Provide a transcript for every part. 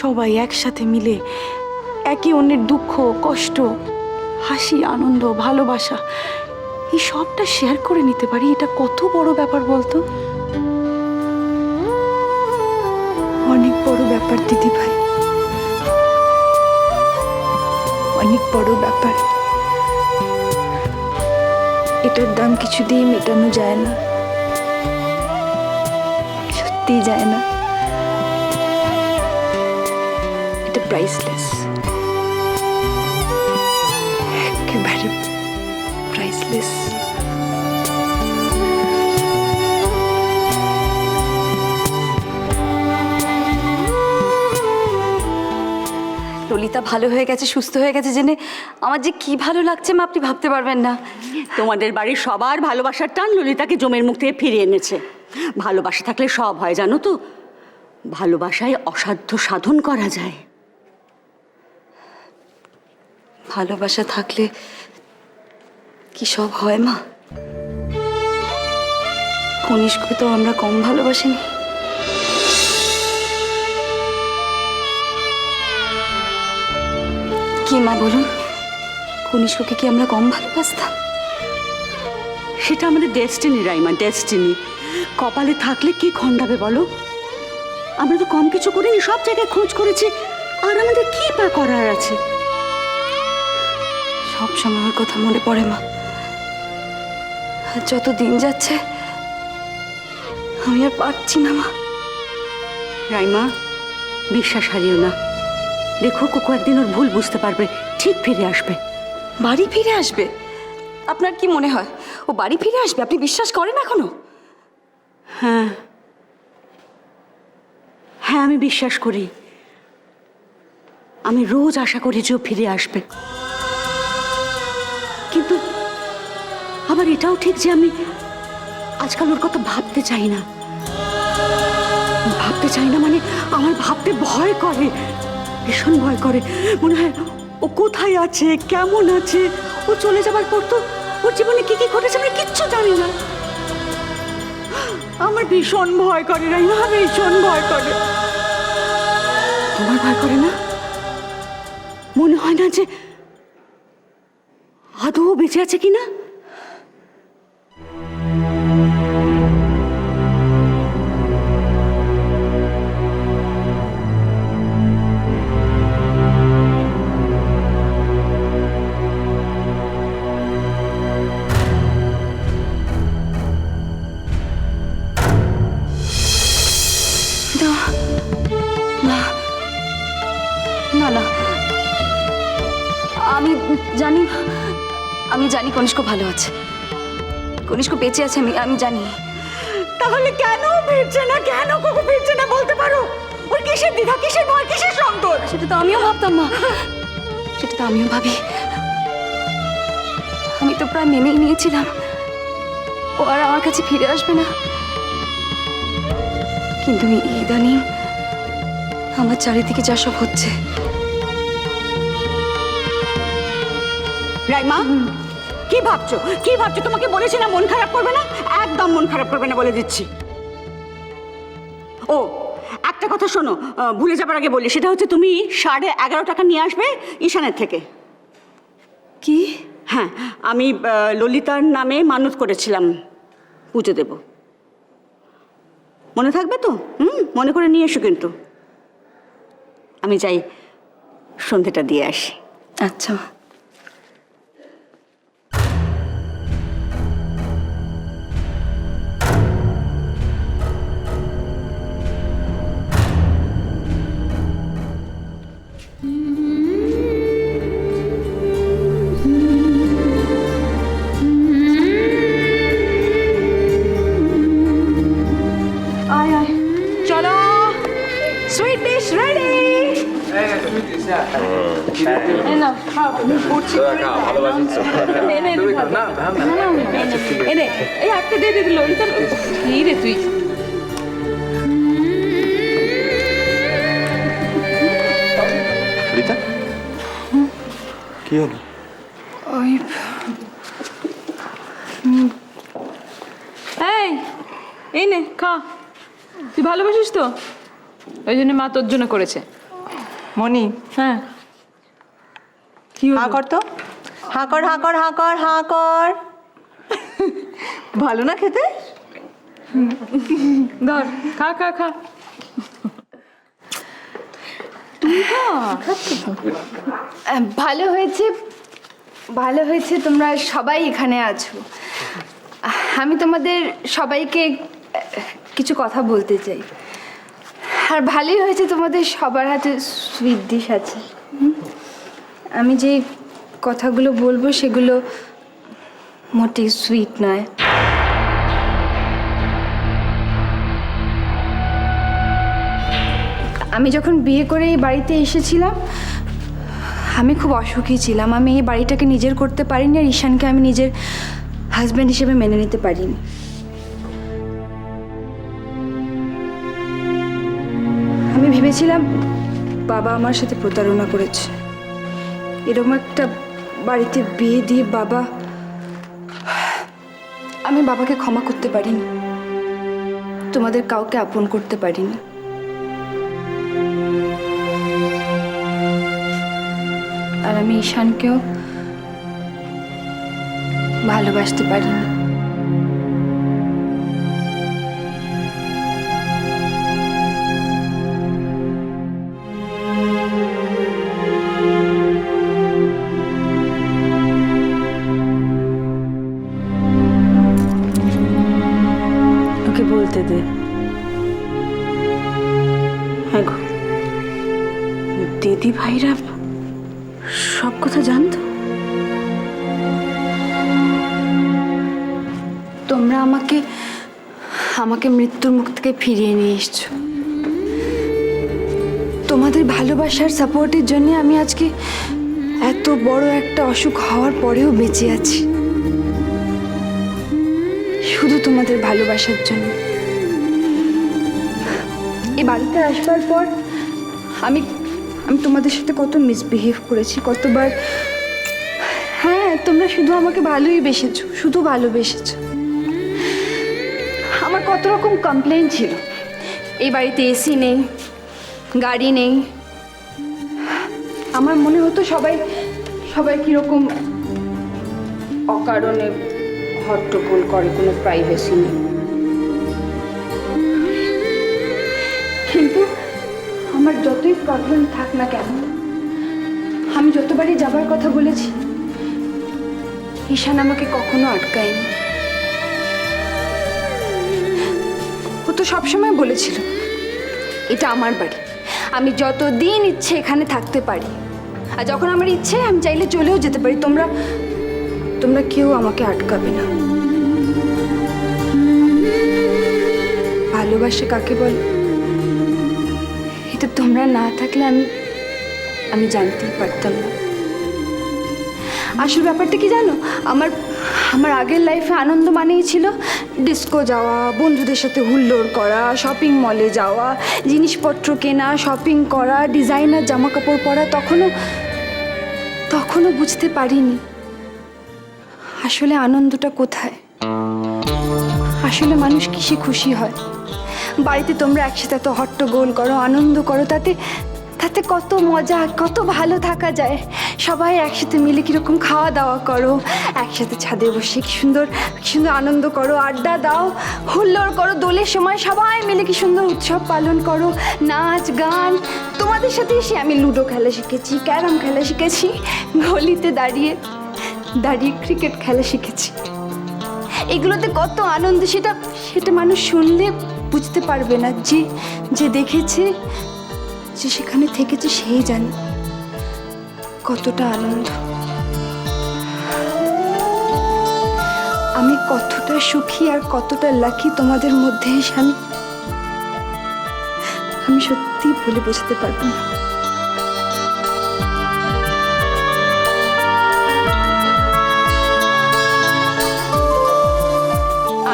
সবাই একসাথে মিলে একে অন্যের দুঃখ কষ্ট হাসি আনন্দ ভালোবাসা এই সবটা শেয়ার করে নিতে পারি, এটা কত বড় ব্যাপার বলতো। অনেক বড় ব্যাপার দিদি ভাই, অনেক বড় ব্যাপার। এটার দাম কিছু দিয়ে মেটানো যায় না, সত্যি যায় না। এটা প্রাইসলেস, একেবারে প্রাইসলেস। ললিতা ভালো হয়ে গেছে, সুস্থ হয়ে গেছে জেনে আমার যে কি ভালো লাগছে মা, আপনি ভাবতে পারবেন না। তোমাদের বাড়ির সবার ভালোবাসার টান ললিতাকে জমের মুখ থেকে ফিরিয়ে এনেছে। ভালোবাসা থাকলে সব হয় জানো তো, ভালোবাসায় অসাধ্য সাধন করা যায়। ভালোবাসা থাকলে কি সব হয় মা? কনিষ্ককে তো আমরা কম ভালোবাসিনি। কি মা বলুন, কনিষ্ককে কি আমরা কম ভালোবাসতাম? সেটা আমাদের ডেস্টিনি রাইমা, ডেস্টিনি। কপালে থাকলে কি খণ্ডাবে বলো? আমরা তো কম কিছু করিনি, সব জায়গায় খোঁজ করেছি, আর আমাদের কি বা করার আছে? সব সময় ওর কথা মনে পড়ে মা, আর যত দিন যাচ্ছে আমি আর পারছি না মা। রাইমা, বিশ্বাস হারিও না। দেখো কোকো একদিন ওর ভুল বুঝতে পারবে, ঠিক ফিরে আসবে। বাড়ি ফিরে আসবে? আপনার কি মনে হয় ও বাড়ি ফিরে আসবে? আপনি বিশ্বাস করেন এখনো? হ্যাঁ হ্যাঁ, আমি বিশ্বাস করি। আমি রোজ আশা করি যে ও ফিরে আসবে, কিন্তু আবার এটাও ঠিক যে আমি আজকাল ওর কথা ভাবতে চাই না। ভাবতে চাই না মানে আমার ভাবতে ভয় করে, ভীষণ ভয় করে। মনে হয় ও কোথায় আছে, কেমন আছে। ও চলে যাবার পর তো ওর জীবনে কি কি ঘটেছে আমরা কিচ্ছু জানি না। আমার ভীষণ ভয় করে রাইমা, ভীষণ ভয় করে। তোমার ভয় করে না? মনে হয় না যে আদৌ বেঁচে আছে কিনা? না না না, আমি জানি, আমি জানি কনিষ্ক ভালো আছে, কনিষ্ক বেঁচে আছে, আমি জানি। তাহলে কেন ফিরছে না? কেন কোকো ফিরছে না বলতে পারো? ওর কিসের দ্বিধা, কিসের ভয়, কিসের সংকট? সেটা তো আমিও ভাবতাম মা, সেটা তো আমিও ভাবি। আমি তো প্রায় মেনেই নিয়েছিলাম ও আর আমার কাছে ফিরে আসবে না, কিন্তু ইদানিং আমার চারিদিকে যা সব হচ্ছে। রাইমা, কি ভাবছো, কি ভাবছো? তোমাকে বলেছি না মন খারাপ করবে না, একদম মন খারাপ করবে না বলে দিচ্ছি। ও একটা কথা শোনো, ভুলে যাবার আগে বলি, সেটা হচ্ছে তুমি 11.5 টাকা নিয়ে আসবে ঈশানের থেকে। কি? হ্যাঁ, আমি ললিতার নামে মানত করেছিলাম পুজো দেব, মনে থাকবে তো? মনে করে নিয়ে এসো কিন্তু। আমি যাই সন্ধেটা দিয়ে আসি। আচ্ছা। চলো, সুইট ডিশ রেডি। এনে এই একটা দিয়ে দিল। কি রে তুই? রিতা, কি হলো? ওই এই নে খা, তুই ভালোবাসিস তো, ওই জন্য মা তোর জন্য করেছে। মনি, হ্যাঁ কি হাঁ কর তো, হাঁ কর, হাঁ কর, হাঁ কর, হাঁ কর। ভালো না খেতে? ধর খা খা খা ভালো হয়েছে, ভালো হয়েছে তোমরা সবাই এখানে আছো। আমি তোমাদের সবাইকে কিছু কথা বলতে চাই। আর ভালোই হয়েছে তোমাদের সবার হাতে সুইট ডিশ আছে। আমি যে কথাগুলো বলবো সেগুলো মোটেই সুইট নয়। আমি যখন বিয়ে করে এই বাড়িতে এসেছিলাম আমি খুব অসুখী ছিলাম। আমি এই বাড়িটাকে নিজের করতে পারিনি, আর ঈশানকে আমি নিজের হাজব্যান্ড হিসেবে মেনে নিতে পারিনি। আমি ভেবেছিলাম বাবা আমার সাথে প্রতারণা করেছে। এরকম একটা বাড়িতে বিয়ে দিয়ে আমি বাবাকে ক্ষমা করতে পারিনি, তোমাদের কাউকে আপন করতে পারিনি। আর আমি ঈশানকেও ভালোবাসতে পারিনি। ওকে বলতে দে। হ্যাঁ গো, দিদি ভাইরা সব কথা জানতো? তোমরা আমাকে মৃত্যুর মুখ থেকে ফিরিয়ে নিয়ে এসছো। তোমাদের ভালোবাসার সাপোর্টের জন্য আমি আজকে এত বড় একটা অসুখ হওয়ার পরেও বেঁচে আছি, শুধু তোমাদের ভালোবাসার জন্য। এই বাড়িতে আসবার পর আমি তোমাদের সাথে কত মিসবিহেভ করেছি, কতবার। হ্যাঁ, তোমরা শুধু আমাকে ভালোই বেসেছো, শুধু ভালোবেসেছো। আমার কত রকম কমপ্লেন ছিল। এই বাড়িতে এসি নেই, গাড়ি নেই। আমার মনে হতো সবাই কীরকম অকারণে হট্টগোল করে, কোনো প্রাইভেসি নেই। কিন্তু আমার যতই প্রবলেম থাক না কেন, আমি যতবারই যাবার কথা বলেছি ঈশান আমাকে কখনো আটকায়নি। ও তো সবসময় বলেছিল এটা আমার বাড়ি, আমি যতদিন ইচ্ছে এখানে থাকতে পারি, আর যখন আমার ইচ্ছে আমি চাইলে চলেও যেতে পারি। তোমরা কেউ আমাকে আটকাবে না। ভালোবাসা কাকে বলে এটা তোমরা না থাকলে আমি জানতেই পারতাম না। আসল ব্যাপারটা কি জানো, আমার আগের লাইফে আনন্দ মানেই ছিল ডিস্কো যাওয়া, বন্ধুদের সাথে হুল্লোড় করা, শপিং মলে যাওয়া, জিনিসপত্র কেনা, শপিং করা, ডিজাইনার জামা কাপড় পরা। তখনও বুঝতে পারিনি আসলে আনন্দটা কোথায়, আসলে মানুষ কিসে খুশি হয়। বাড়িতে তোমরা একসাথে এত হট্টগোল করো, আনন্দ করো, তাতে কত মজা, কত ভালো থাকা যায়। সবাই একসাথে মিলে কীরকম খাওয়া দাওয়া করো, একসাথে ছাদে বসে কি সুন্দর আনন্দ করো, আড্ডা দাও, হুল্লোড় করো। দোলের সময় সবাই মিলে কি সুন্দর উৎসব পালন করো, নাচ গান। তোমাদের সাথে এসে আমি লুডো খেলা শিখেছি, ক্যারাম খেলা শিখেছি, গলিতে দাঁড়িয়ে ক্রিকেট খেলা শিখেছি। এগুলোতে কত আনন্দ, সেটা মানুষ শুনলে বুঝতে পারবে না। যে দেখেছে, যে সেখানে থেকেছে, সেই জানে কতটা আনন্দ। আমি কতটা সুখী আর কতটা লাকি তোমাদের মধ্যে এসে আমি সত্যি বলে বোঝাতে পারবো না।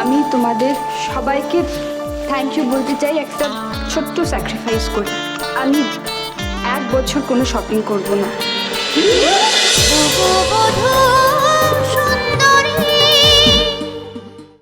আমি তোমাদের সবাইকে থ্যাংক ইউ বলতে চাই একটা ছোট্ট স্যাক্রিফাইস করে। আমি 1 বছর কোনো শপিং করব না।